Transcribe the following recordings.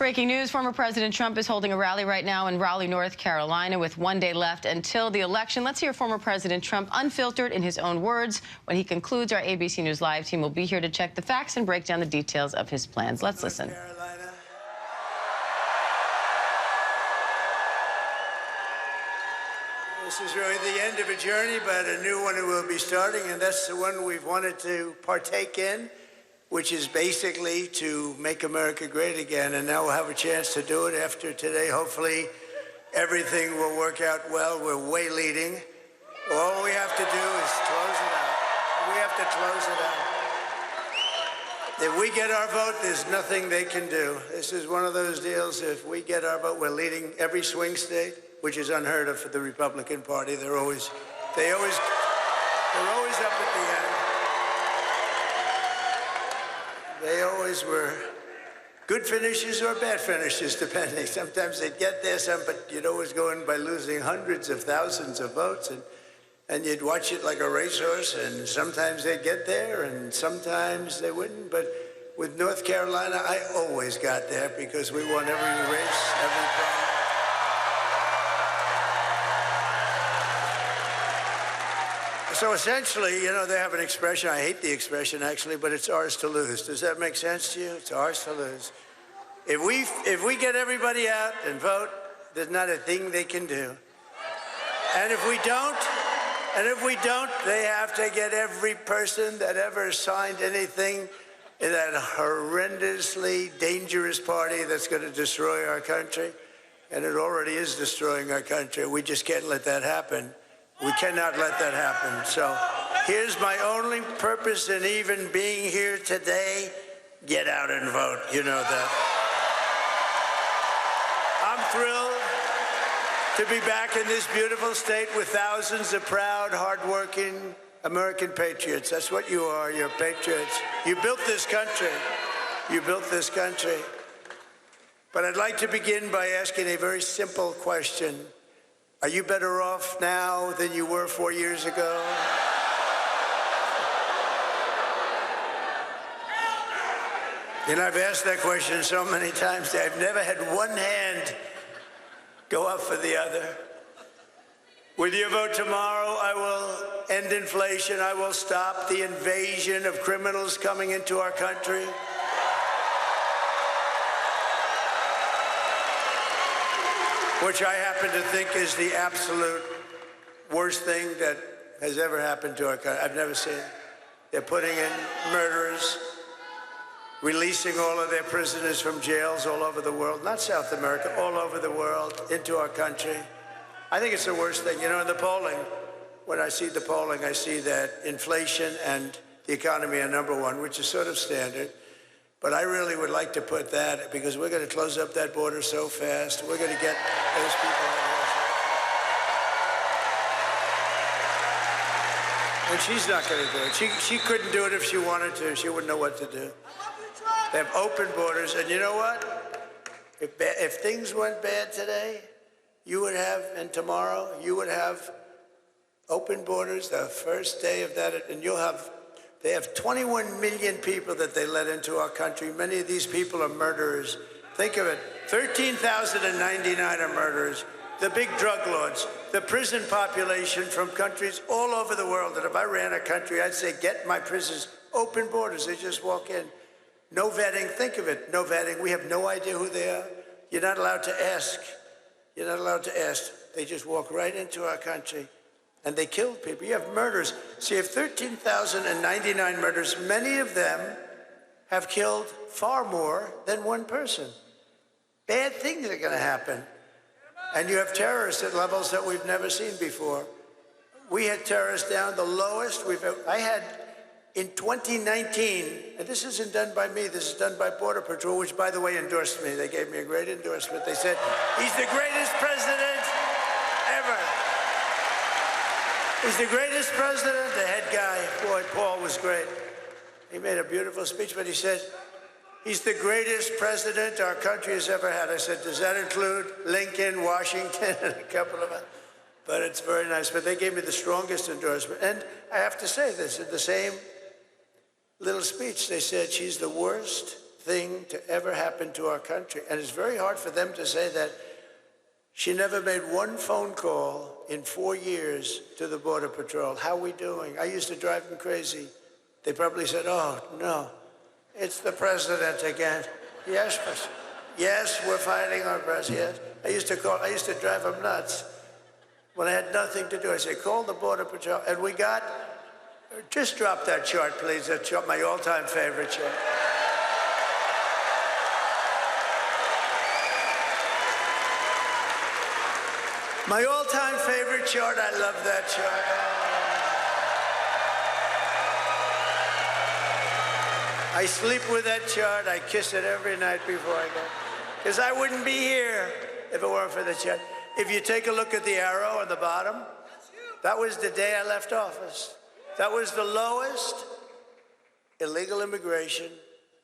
Breaking news, former President Trump is holding a rally right now in Raleigh, North Carolina, with one day left until the election. Let's hear former President Trump unfiltered in his own words. When he concludes, our ABC News Live team will be here to check the facts and break down the details of his plans. Let's listen. This is really the end of a journey, but a new one will be starting, and that's the one we've wanted to partake in, which is basically to make America great again. And now we'll have a chance to do it after today. Hopefully, everything will work out well. We're way leading. All we have to do is close it out. We have to close it out. If we get our vote, there's nothing they can do. This is one of those deals. If we get our vote, we're leading every swing state, which is unheard of for the Republican Party. They're always up at the end. They always were good finishes or bad finishes, depending. Sometimes they'd get there, but you'd always go in by losing hundreds of thousands of votes, and you'd watch it like a racehorse, and sometimes they'd get there, and sometimes they wouldn't. But with North Carolina, I always got there because we won every race, every primary. So essentially, you know, they have an expression. I hate the expression, actually, but it's ours to lose. Does that make sense to you? It's ours to lose. If we get everybody out and vote, there's not a thing they can do. And if we don't, they have to get every person that ever signed anything in that horrendously dangerous party that's going to destroy our country. And it already is destroying our country. We just can't let that happen. We cannot let that happen. So here's my only purpose in even being here today. Get out and vote. You know that. I'm thrilled to be back in this beautiful state with thousands of proud, hardworking American patriots. That's what you are. You're patriots. You built this country. You built this country. But I'd like to begin by asking a very simple question. Are you better off now than you were 4 years ago? And I've asked that question so many times. I've never had one hand go up for the other. With your vote tomorrow, I will end inflation. I will stop the invasion of criminals coming into our country. Which I happen to think is the absolute worst thing that has ever happened to our country. I've never seen it. They're putting in murderers, releasing all of their prisoners from jails all over the world, not South America, all over the world, into our country. I think it's the worst thing. You know, in the polling, when I see the polling, I see that inflation and the economy are number one, which is sort of standard. But I really would like to put that, because we're going to close up that border so fast. We're going to get those people out of here. And she's not going to do it. She couldn't do it if she wanted to. She wouldn't know what to do. They have open borders. And you know what? If things went bad today, you would have, and tomorrow, you would have open borders the first day of that. And you'll have... They have 21 million people that they let into our country. Many of these people are murderers. Think of it, 13,099 are murderers. The big drug lords, the prison population from countries all over the world. And if I ran a country, I'd say, get my prisons, open borders. They just walk in. No vetting, think of it, no vetting. We have no idea who they are. You're not allowed to ask. You're not allowed to ask. They just walk right into our country. And they killed people. You have murders. So you have 13,099 murders. Many of them have killed far more than one person. Bad things are going to happen. And you have terrorists at levels that we've never seen before. We had terrorists down the lowest we've ever. I had in 2019, and this isn't done by me, this is done by Border Patrol, which, by the way, endorsed me. They gave me a great endorsement. They said, he's the greatest president ever. He's the greatest president, the head guy. Boy, Paul was great. He made a beautiful speech, but he said, he's the greatest president our country has ever had. I said, does that include Lincoln, Washington, and a couple of them? But it's very nice. But they gave me the strongest endorsement. And I have to say this, in the same little speech, they said she's the worst thing to ever happen to our country. And it's very hard for them to say that she never made one phone call in 4 years to the Border Patrol. How are we doing? I used to drive them crazy. They probably said, oh, no, it's the president again. Yes, we're fighting our president. Yes. I used to drive them nuts. When I had nothing to do, I said, call the Border Patrol. And we got, just drop that chart, please. That chart, my all-time favorite chart. My all-time favorite chart. I love that chart. I sleep with that chart. I kiss it every night before I go. Because I wouldn't be here if it weren't for the chart. If you take a look at the arrow on the bottom, that was the day I left office. That was the lowest illegal immigration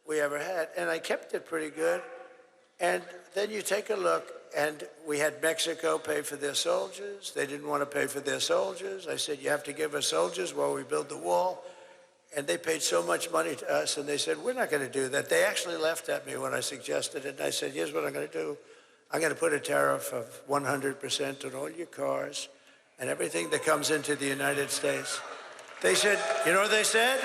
we ever had. And I kept it pretty good. And then you take a look, and we had Mexico pay for their soldiers. They didn't want to pay for their soldiers. I said, you have to give us soldiers while we build the wall. And they paid so much money to us, and they said, we're not going to do that. They actually laughed at me when I suggested it, and I said, here's what I'm going to do. I'm going to put a tariff of 100% on all your cars and everything that comes into the United States. They said, you know what they said?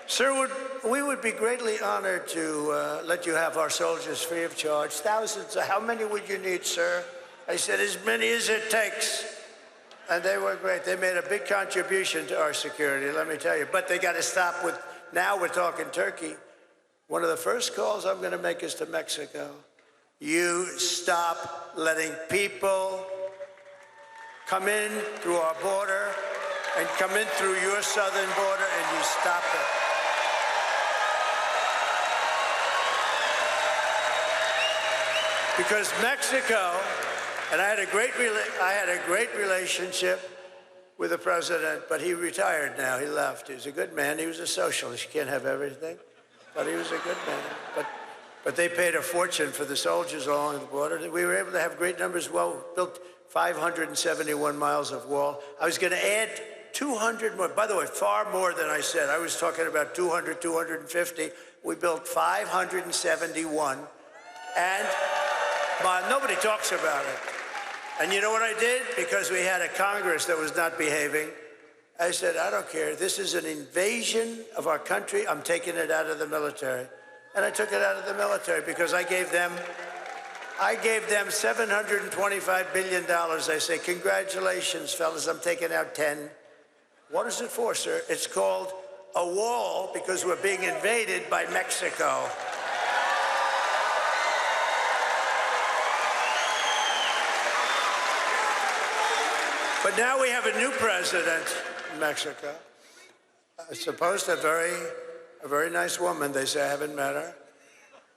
Sir, we would be greatly honored to let you have our soldiers free of charge. Thousands. How many would you need, sir? I said, as many as it takes. And they were great. They made a big contribution to our security, let me tell you. But they got to stop with, now we're talking Turkey. One of the first calls I'm going to make is to Mexico. You stop letting people come in through our border and come in through your southern border, and you stop it. Because Mexico, and I had a great relationship with the president, but he retired now. He left. He was a good man. He was a socialist. You can't have everything, but he was a good man. But they paid a fortune for the soldiers along the border. We were able to have great numbers. Well, built 571 miles of wall. I was going to add 200 more. By the way, far more than I said. I was talking about 200, 250. We built 571, and nobody talks about it. And you know what I did? Because we had a Congress that was not behaving, I said, I don't care. This is an invasion of our country. I'm taking it out of the military. And I took it out of the military because I gave them $725 billion. I say, congratulations, fellas, I'm taking out 10. What is it for, sir? It's called a wall because we're being invaded by Mexico. But now we have a new president in Mexico. Supposed a very nice woman. They say I haven't met her.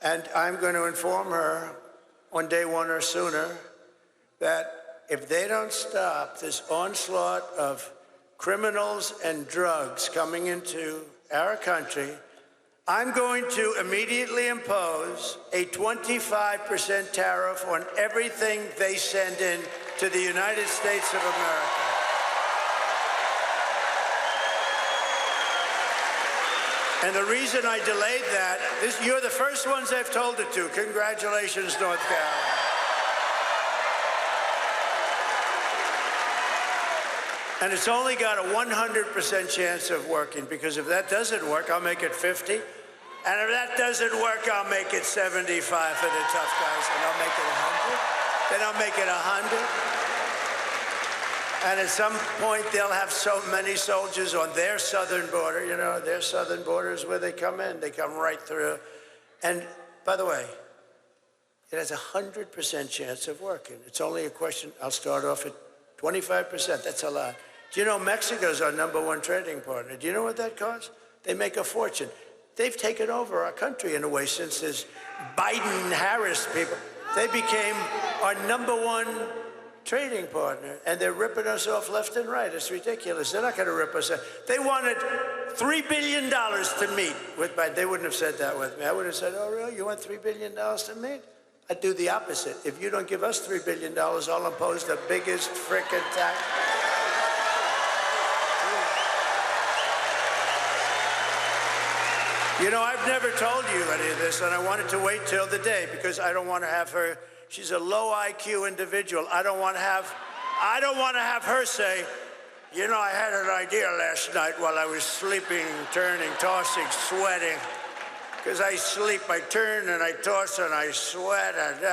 And I'm going to inform her on day one or sooner that if they don't stop this onslaught of criminals and drugs coming into our country, I'm going to immediately impose a 25% tariff on everything they send in to the United States of America. And the reason I delayed that, you're the first ones I've told it to. Congratulations, North Carolina. And it's only got a 100% chance of working, because if that doesn't work, I'll make it 50. And if that doesn't work, I'll make it 75 for the tough guys, and I'll make it 100. Then I'll make it 100. And at some point, they'll have so many soldiers on their southern border. You know, their southern border is where they come in. They come right through. And by the way, it has a 100% chance of working. It's only a question. I'll start off at 25%. That's a lot. Do you know Mexico's our #1 trading partner? Do you know what that costs? They make a fortune. They've taken over our country in a way since this Biden-Harris people. They became our #1 trading partner, and they're ripping us off left and right. It's ridiculous. They're not going to rip us off. They wanted $3 billion to meet with Biden. They wouldn't have said that with me. I would have said, oh, really? You want $3 billion to meet? I'd do the opposite. If you don't give us $3 billion, I'll impose the biggest frickin' tax. You know, I've never told you any of this, and I wanted to wait till the day because I don't want to have her. She's a low IQ individual. I don't want to have her say, you know, I had an idea last night while I was sleeping, turning, tossing, sweating. Because I sleep, I turn and I toss and I sweat and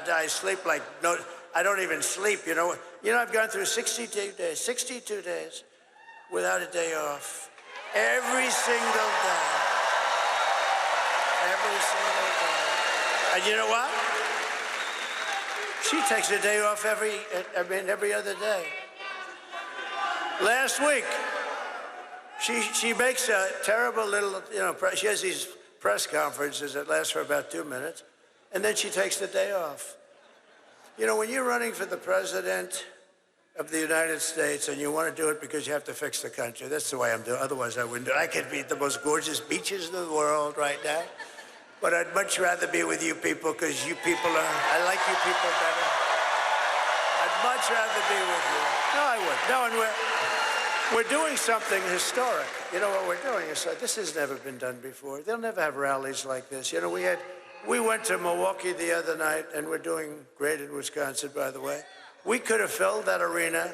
I sleep like no, I don't even sleep. You know, I've gone through 62 days without a day off, every single day. Every single day. And you know what? She takes a day off every other day. Last week, she makes a terrible little, she has these press conferences that last for about 2 minutes, and then she takes the day off. You know, when you're running for the president of the United States and you want to do it because you have to fix the country, that's the way I'm doing. Otherwise, I wouldn't do it. I could be at the most gorgeous beaches in the world right now. But I'd much rather be with you people because you people I like you people better. I'd much rather be with you. No, I would. No, and we're doing something historic. You know what we're doing? Is this has never been done before. They'll never have rallies like this. You know, we went to Milwaukee the other night, and we're doing great in Wisconsin, by the way. We could have filled that arena.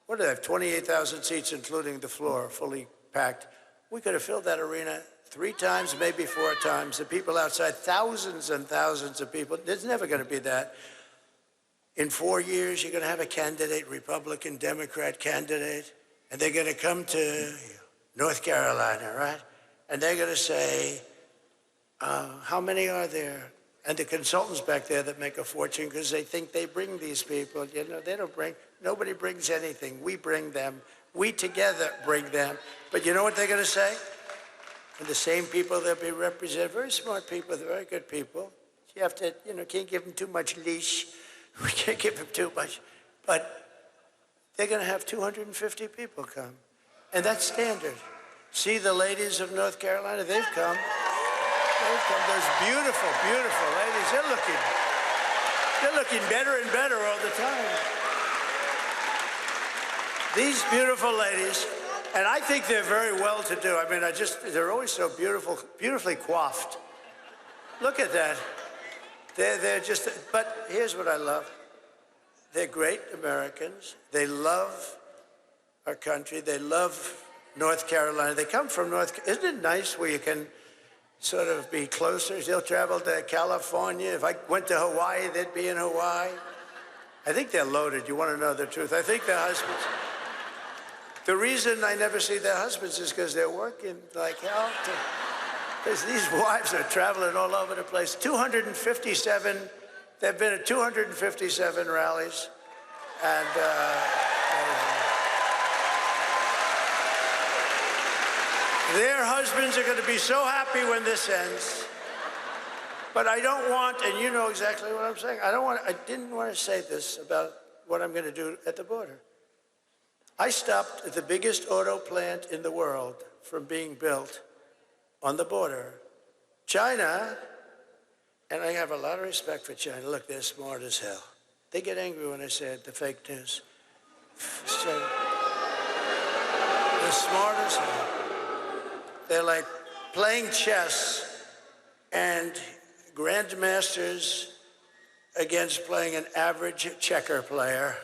What do they have? 28,000 seats, including the floor, fully packed. We could have filled that arena 3 times, maybe 4 times. The people outside, thousands and thousands of people. There's never going to be that. In 4 years, you're going to have a candidate, Republican, Democrat candidate, and they're going to come to North Carolina, right? And they're going to say, how many are there? And the consultants back there that make a fortune because they think they bring these people. You know, they don't bring, nobody brings anything. We bring them. We together bring them. But you know what they're going to say? And the same people they'll be represented, very smart people, very good people. You have to, can't give them too much leash. We can't give them too much. But they're going to have 250 people come. And that's standard. See the ladies of North Carolina, they've come. They've come. Those beautiful, beautiful ladies. They're looking better and better all the time. These beautiful ladies, and I think they're very well to do. I mean, they're always so beautiful, beautifully coiffed. Look at that. They're just, but here's what I love. They're great Americans. They love our country. They love North Carolina. They come from isn't it nice where you can sort of be closer? They'll travel to California. If I went to Hawaii, they'd be in Hawaii. I think they're loaded. You want to know the truth? I think their husbands. The reason I never see their husbands is because they're working like hell. Because these wives are traveling all over the place. 257, they've been at 257 rallies. And their husbands are going to be so happy when this ends. But I don't want, and you know exactly what I'm saying, I didn't want to say this about what I'm going to do at the border. I stopped at the biggest auto plant in the world from being built on the border. China, and I have a lot of respect for China. Look, they're smart as hell. They get angry when I say the fake news. So, they're smart as hell. They're like playing chess and grandmasters against playing an average checker player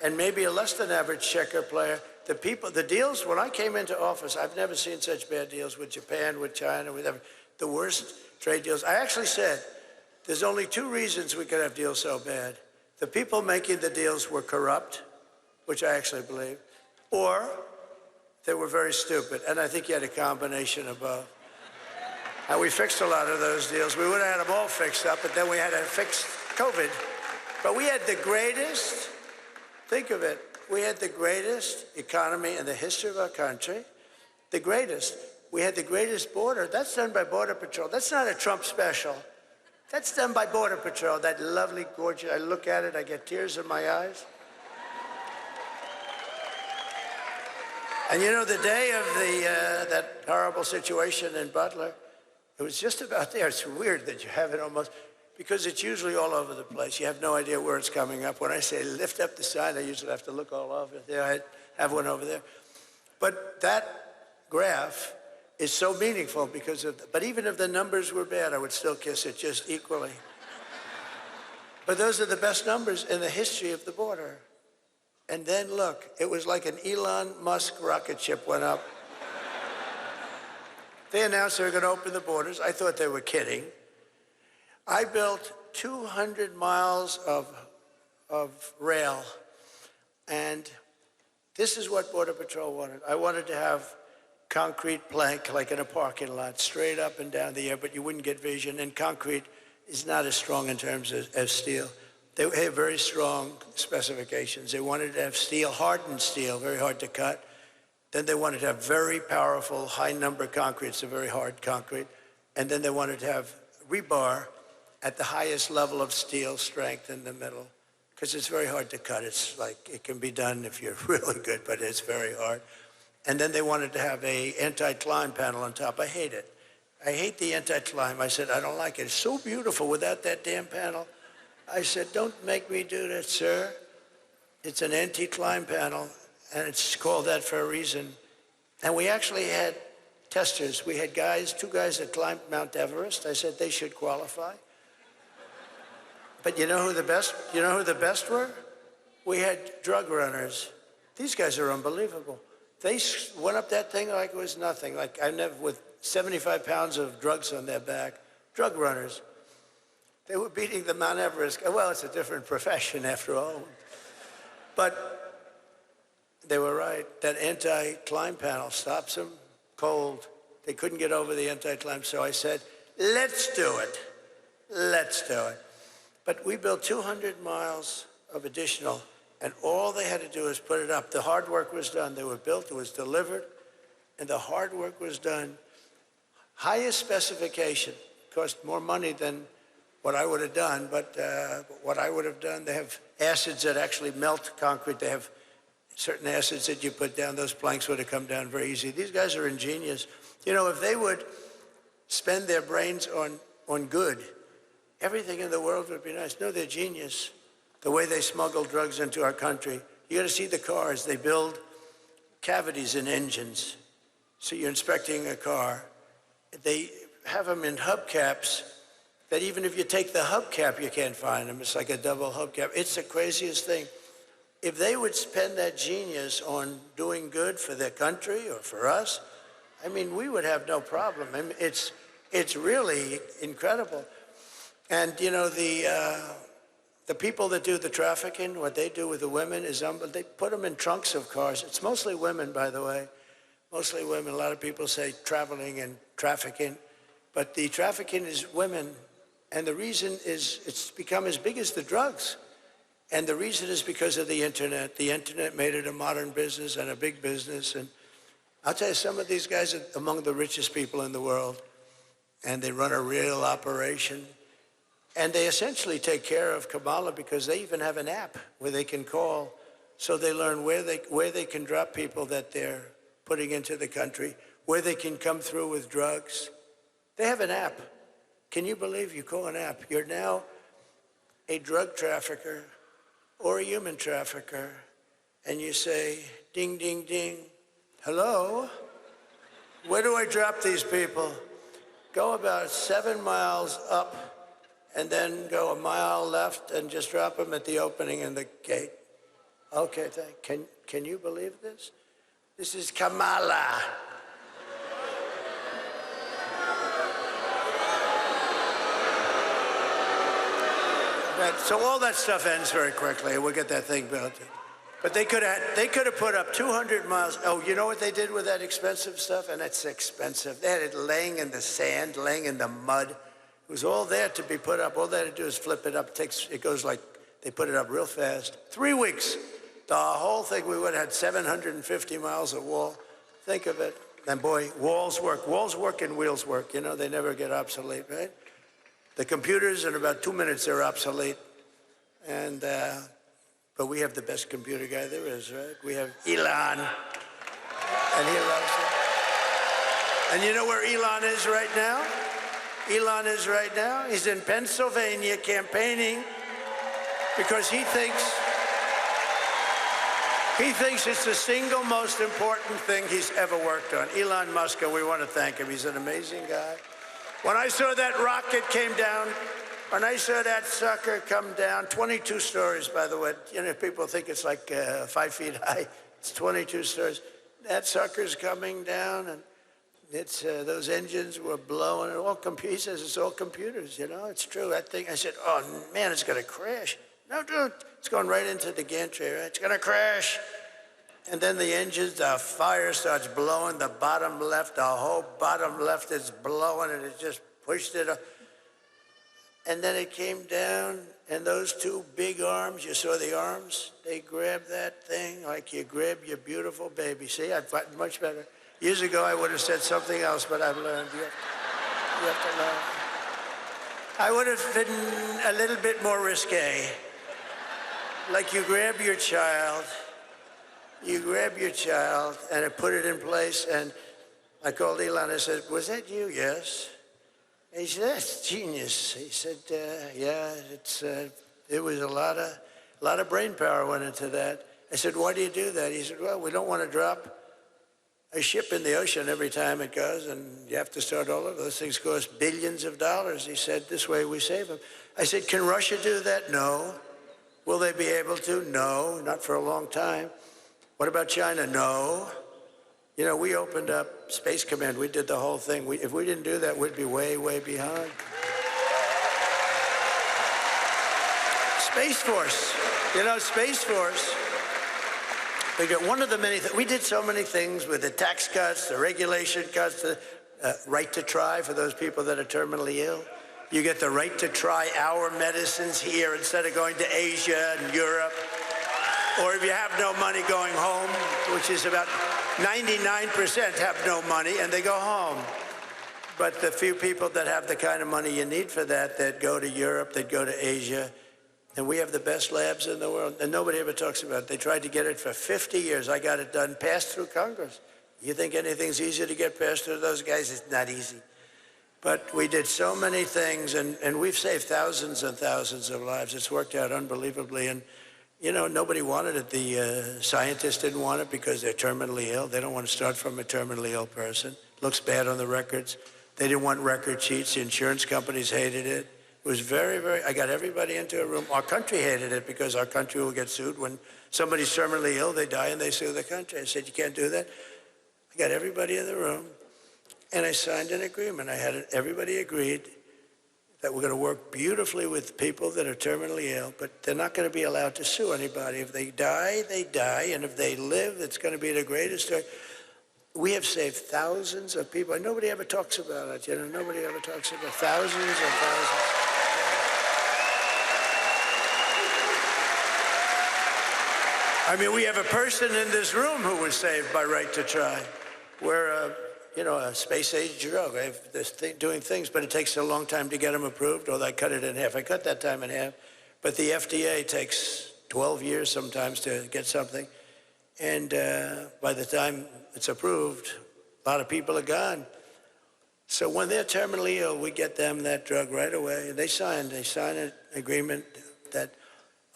and maybe a less than average checker player. The deals, when I came into office, I've never seen such bad deals with Japan, with China, with the worst trade deals. I actually said, there's only 2 reasons we could have deals so bad. The people making the deals were corrupt, which I actually believe, or they were very stupid. And I think you had a combination of both. And we fixed a lot of those deals. We would have had them all fixed up, but then we had to fix COVID. But we had the greatest, think of it, we had the greatest economy in the history of our country. The greatest. We had the greatest border. That's done by Border Patrol. That's not a Trump special. That's done by Border Patrol. That lovely, gorgeous, I look at it, I get tears in my eyes. And you know, the day of that horrible situation in Butler, it was just about there. It's weird that you have it almost, because it's usually all over the place. You have no idea where it's coming up. When I say lift up the sign, I usually have to look all over. There, I have one over there. But that graph is so meaningful because of, but even if the numbers were bad, I would still kiss it just equally. But those are the best numbers in the history of the border. And then look, it was like an Elon Musk rocket ship went up. They announced they were going to open the borders. I thought they were kidding. I built 200 miles of rail. And this is what Border Patrol wanted. I wanted to have concrete plank like in a parking lot, straight up and down the air, but you wouldn't get vision. And concrete is not as strong in terms as steel. They have very strong specifications. They wanted to have steel, hardened steel, very hard to cut. Then they wanted to have very powerful, high-number concrete, so very hard concrete. And then they wanted to have rebar at the highest level of steel strength in the middle, because it's very hard to cut. It's like, it can be done if you're really good, but it's very hard. And then they wanted to have a anti-climb panel on top. I hate it. I hate the anti-climb. I said, I don't like it. It's so beautiful without that damn panel. I said, don't make me do that, sir. It's an anti-climb panel, and it's called that for a reason. And we actually had testers. We had guys, 2 guys that climbed Mount Everest. I said they should qualify. But you know who the best were? We had drug runners. These guys are unbelievable. They went up that thing like it was nothing. Like I never, with 75 pounds of drugs on their back, drug runners. They were beating the Mount Everest. Well, it's a different profession after all. But they were right. That anti-climb panel stops them cold. They couldn't get over the anti-climb, so I said, let's do it. Let's do it. But we built 200 miles of additional, and all they had to do is put it up. The hard work was done. They were built, it was delivered, and the hard work was done. Highest specification, cost more money than what I would have done, but what I would have done, they have acids that actually melt concrete. They have certain acids that you put down. Those planks would have come down very easy. These guys are ingenious. You know, if they would spend their brains on good, everything in the world would be nice. No, they're genius. The way they smuggle drugs into our country. You got to see the cars. They build cavities in engines. So you're inspecting a car. They have them in hubcaps that even if you take the hubcap, you can't find them. It's like a double hubcap. It's the craziest thing. If they would spend that genius on doing good for their country or for us, I mean, we would have no problem. I mean, it's really incredible. And, you know, the people that do the trafficking, what they do with the women is, they put them in trunks of cars. It's mostly women, by the way. Mostly women. A lot of people say traveling and trafficking. But the trafficking is women. And the reason is it's become as big as the drugs. And the reason is because of the internet. The internet made it a modern business and a big business. And I'll tell you, some of these guys are among the richest people in the world. And they run a real operation. And they essentially take care of Kamala because they even have an app where they can call. So they learn where they can drop people that they're putting into the country, where they can come through with drugs. They have an app. Can you believe you call an app? You're now a drug trafficker or a human trafficker, and you say, ding, ding, ding, hello? Where do I drop these people? Go about 7 miles up, and then go a mile left and just drop them at the opening in the gate. Okay, can you believe this? This is Kamala. So all that stuff ends very quickly. We'll get that thing built. But they could have put up 200 miles. Oh, you know what they did with that expensive stuff? And it's expensive. They had it laying in the sand, laying in the mud. It was all there to be put up. All they had to do is flip it up. It goes like, they put it up real fast. 3 weeks. The whole thing, we would have had 750 miles of wall. Think of it. And boy, walls work. Walls work and wheels work. You know, they never get obsolete, right? The computers, in about 2 minutes, they're obsolete. And, but we have the best computer guy there is, right? We have Elon. And he loves it. And you know where Elon is right now? Elon is right now. He's in Pennsylvania campaigning because he thinks He thinks it's the single most important thing he's ever worked on. Elon Musk, we want to thank him. He's an amazing guy. When I saw that rocket came down, when I saw that sucker come down, 22 stories, by the way. You know, people think it's like 5 feet high. It's 22 stories. That sucker's coming down, and it's those engines were blowing. He says it's all computers, you know. It's true. That thing, I said, oh, man, it's going to crash. No, dude, it's going right into the gantry, right? It's going to crash. And then the engines, the fire starts blowing. The bottom left, the whole bottom left is blowing, and it just pushed it up. And then it came down, and those two big arms, you saw the arms? They grabbed that thing like you grab your beautiful baby. See, I've gotten much better. Years ago, I would have said something else, but I've learned. You have to learn. I would have been a little bit more risque. Like you grab your child, and I put it in place, and I called Elon. I said, was that you? Yes. And he said, that's genius. He said, yeah, it was a lot of brain power went into that. I said, why do you do that? He said, well, we don't want to drop a ship in the ocean every time it goes, and you have to start all over. Those things cost billions of dollars. He said, this way we save them. I said, can Russia do that? No. Will they be able to? No, not for a long time. What about China? No. You know, we opened up Space Command. We did the whole thing. If we didn't do that, we'd be way, way behind. Space Force. You know, Space Force. We got one of the many things. We did so many things with the tax cuts, the regulation cuts, the right to try for those people that are terminally ill. You get the right to try our medicines here instead of going to Asia and Europe. Or if you have no money going home, which is about 99% have no money and they go home. But the few people that have the kind of money you need for that, that go to Europe, that go to Asia, and we have the best labs in the world, and nobody ever talks about it. They tried to get it for 50 years. I got it done, passed through Congress. You think anything's easy to get passed through those guys? It's not easy. But we did so many things, and we've saved thousands and thousands of lives. It's worked out unbelievably. And, you know, nobody wanted it. The scientists didn't want it because they're terminally ill. They don't want to start from a terminally ill person. Looks bad on the records. They didn't want record sheets. The insurance companies hated it. It was very, very, I got everybody into a room. Our country hated it because our country will get sued. When somebody's terminally ill, they die and they sue the country. I said, you can't do that. I got everybody in the room. And I signed an agreement. Everybody agreed that we're going to work beautifully with people that are terminally ill, but they're not going to be allowed to sue anybody. If they die, they die, and if they live, it's going to be the greatest story. We have saved thousands of people, and nobody ever talks about it. You know, nobody ever talks about thousands and thousands. I mean, we have a person in this room who was saved by right to try. We're you know, a space-age drug. I have this thing, doing things, but it takes a long time to get them approved, although I cut it in half. I cut that time in half. But the FDA takes 12 years sometimes to get something. And by the time it's approved, a lot of people are gone. So when they're terminally ill, we get them that drug right away. And they sign an agreement that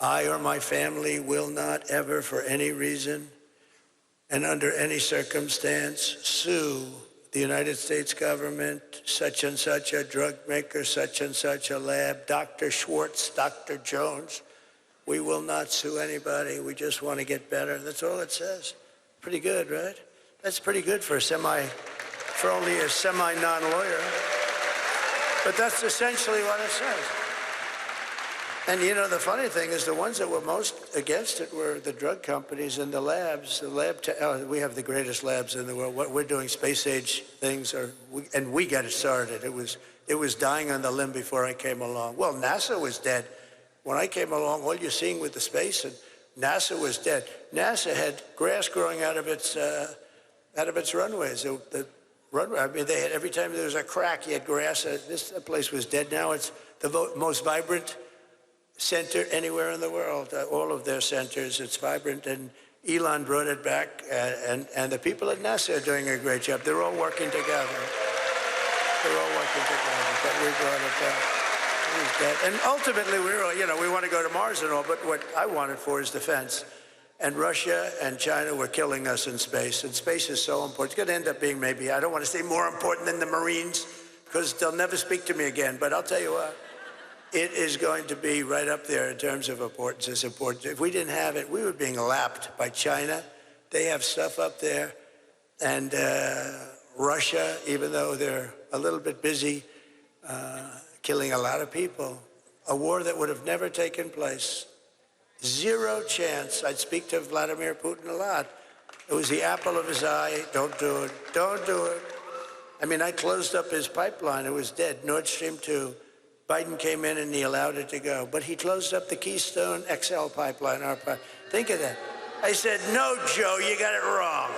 I or my family will not ever, for any reason and under any circumstance, sue the United States government, such and such a drug maker, such and such a lab, Dr. Schwartz, Dr. Jones. We will not sue anybody. We just want to get better. That's all it says. Pretty good, right? That's pretty good for only a semi-non-lawyer. But that's essentially what it says. And, you know, the funny thing is the ones that were most against it were the drug companies and the labs. We have the greatest labs in the world. What we're doing, space-age things, and we got it started. It was dying on the limb before I came along. Well, NASA was dead. When I came along, all you're seeing with the space, and NASA was dead. NASA had grass growing out of its runways. The runway, I mean, they had, every time there was a crack, you had grass. This place was dead. Now it's the most vibrant center anywhere in the world. All of their centers, it's vibrant, and Elon brought it back, and the people at NASA are doing a great job. They're all working together. But we brought it back. And ultimately, we want to go to Mars and all, but what I want it for is defense. And Russia and China were killing us in space. And space is so important. It's going to end up being maybe, I don't want to say more important than the Marines, because they'll never speak to me again. But I'll tell you what, it is going to be right up there in terms of importance. It's important. If we didn't have it, we were being lapped by China. They have stuff up there. And Russia, even though they're a little bit busy killing a lot of people, a war that would have never taken place. Zero chance. I'd speak to Vladimir Putin a lot. It was the apple of his eye. Don't do it. Don't do it. I mean, I closed up his pipeline. It was dead. Nord Stream 2. Biden came in and he allowed it to go. But he closed up the Keystone XL pipeline. Think of that. I said, no, Joe, you got it wrong.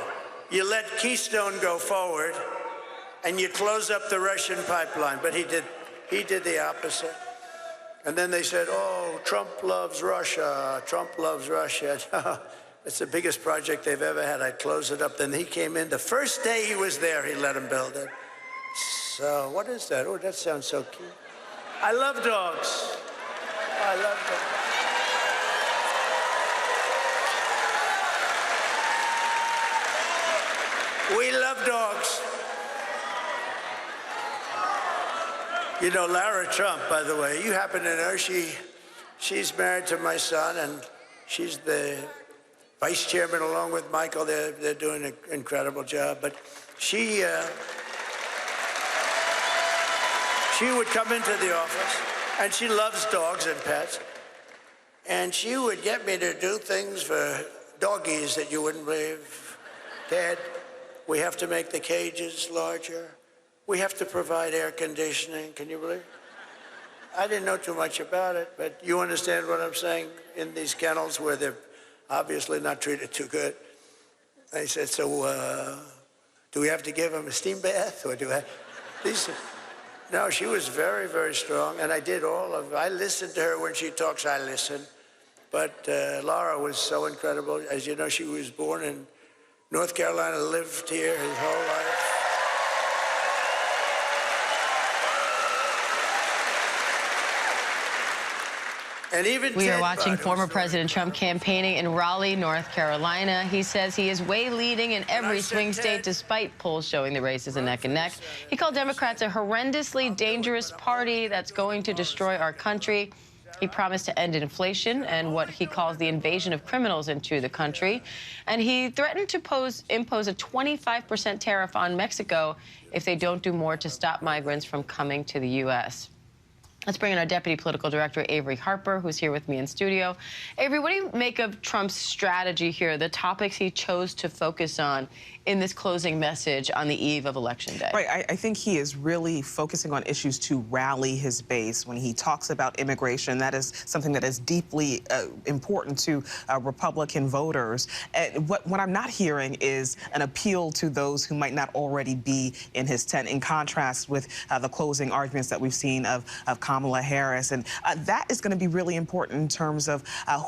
You let Keystone go forward and you close up the Russian pipeline. But he did the opposite. And then they said, oh, Trump loves Russia. Trump loves Russia. It's the biggest project they've ever had. I'd close it up. Then he came in. The first day he was there, he let him build it. So what is that? Oh, that sounds so cute. I love dogs. I love dogs. We love dogs. You know, Lara Trump, by the way, you happen to know she's married to my son, and she's the vice chairman along with Michael. They're doing an incredible job. But she would come into the office, and she loves dogs and pets, and she would get me to do things for doggies that you wouldn't believe. Dad, we have to make the cages larger. We have to provide air conditioning. Can you believe it? I didn't know too much about it, but you understand what I'm saying? In these kennels where they're obviously not treated too good. I said, so do we have to give them a steam bath? Or do I? No, she was very, very strong, and I did I listened to her when she talks, I listen. But Laura was so incredible. As you know, she was born in North Carolina, lived here his whole life. And even we are watching former President Trump campaigning in Raleigh, North Carolina. He says he is way leading in every swing state, despite polls showing the race is a neck and neck. He called Democrats a horrendously dangerous party that's going to destroy our country. He promised to end inflation and what he calls the invasion of criminals into the country. And he threatened to impose a 25% tariff on Mexico if they don't do more to stop migrants from coming to the U.S. Let's bring in our Deputy Political Director, Avery Harper, who's here with me in studio. Avery, what do you make of Trump's strategy here, the topics he chose to focus on in this closing message on the eve of Election Day? Right. I think he is really focusing on issues to rally his base. When he talks about immigration, that is something that is deeply important to Republican voters. What I'm not hearing is an appeal to those who might not already be in his tent, in contrast with the closing arguments that we've seen of Kamala Harris. And that is going to be really important in terms of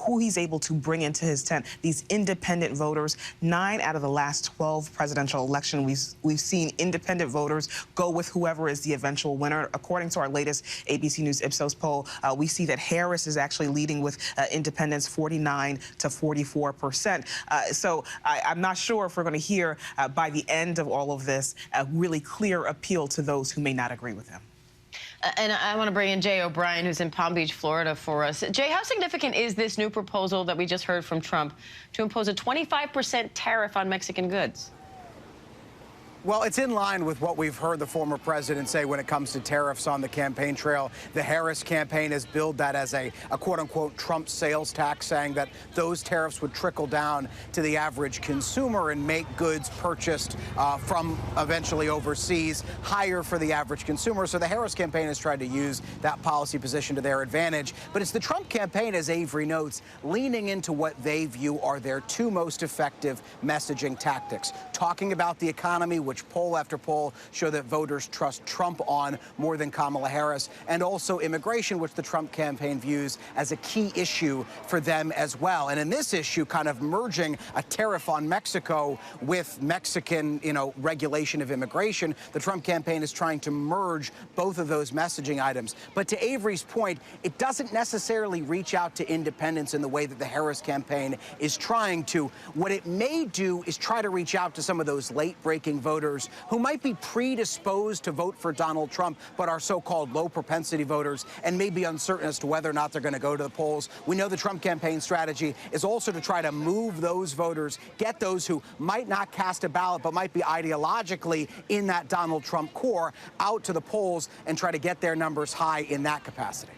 who he's able to bring into his tent. These independent voters, 9 out of the last 12 presidential election, we've seen independent voters go with whoever is the eventual winner. According to our latest ABC News Ipsos poll, we see that Harris is actually leading with independents 49 to 44%. So I'm not sure if we're going to hear by the end of all of this a really clear appeal to those who may not agree with him. And I want to bring in Jay O'Brien, who's in Palm Beach, Florida, for us. Jay, how significant is this new proposal that we just heard from Trump to impose a 25% tariff on Mexican goods? Well, it's in line with what we've heard the former president say when it comes to tariffs on the campaign trail. The Harris campaign has billed that as a quote-unquote Trump sales tax, saying that those tariffs would trickle down to the average consumer and make goods purchased from eventually overseas higher for the average consumer. So the Harris campaign has tried to use that policy position to their advantage. But it's the Trump campaign, as Avery notes, leaning into what they view are their two most effective messaging tactics, talking about the economy, which poll after poll show that voters trust Trump on more than Kamala Harris, and also immigration, which the Trump campaign views as a key issue for them as well. And in this issue, kind of merging a tariff on Mexico with Mexican, regulation of immigration, the Trump campaign is trying to merge both of those messaging items. But to Avery's point, it doesn't necessarily reach out to independents in the way that the Harris campaign is trying to. What it may do is try to reach out to some of those late-breaking voters who might be predisposed to vote for Donald Trump, but are so-called low-propensity voters and may be uncertain as to whether or not they're going to go to the polls. We know the Trump campaign strategy is also to try to move those voters, get those who might not cast a ballot but might be ideologically in that Donald Trump core out to the polls and try to get their numbers high in that capacity.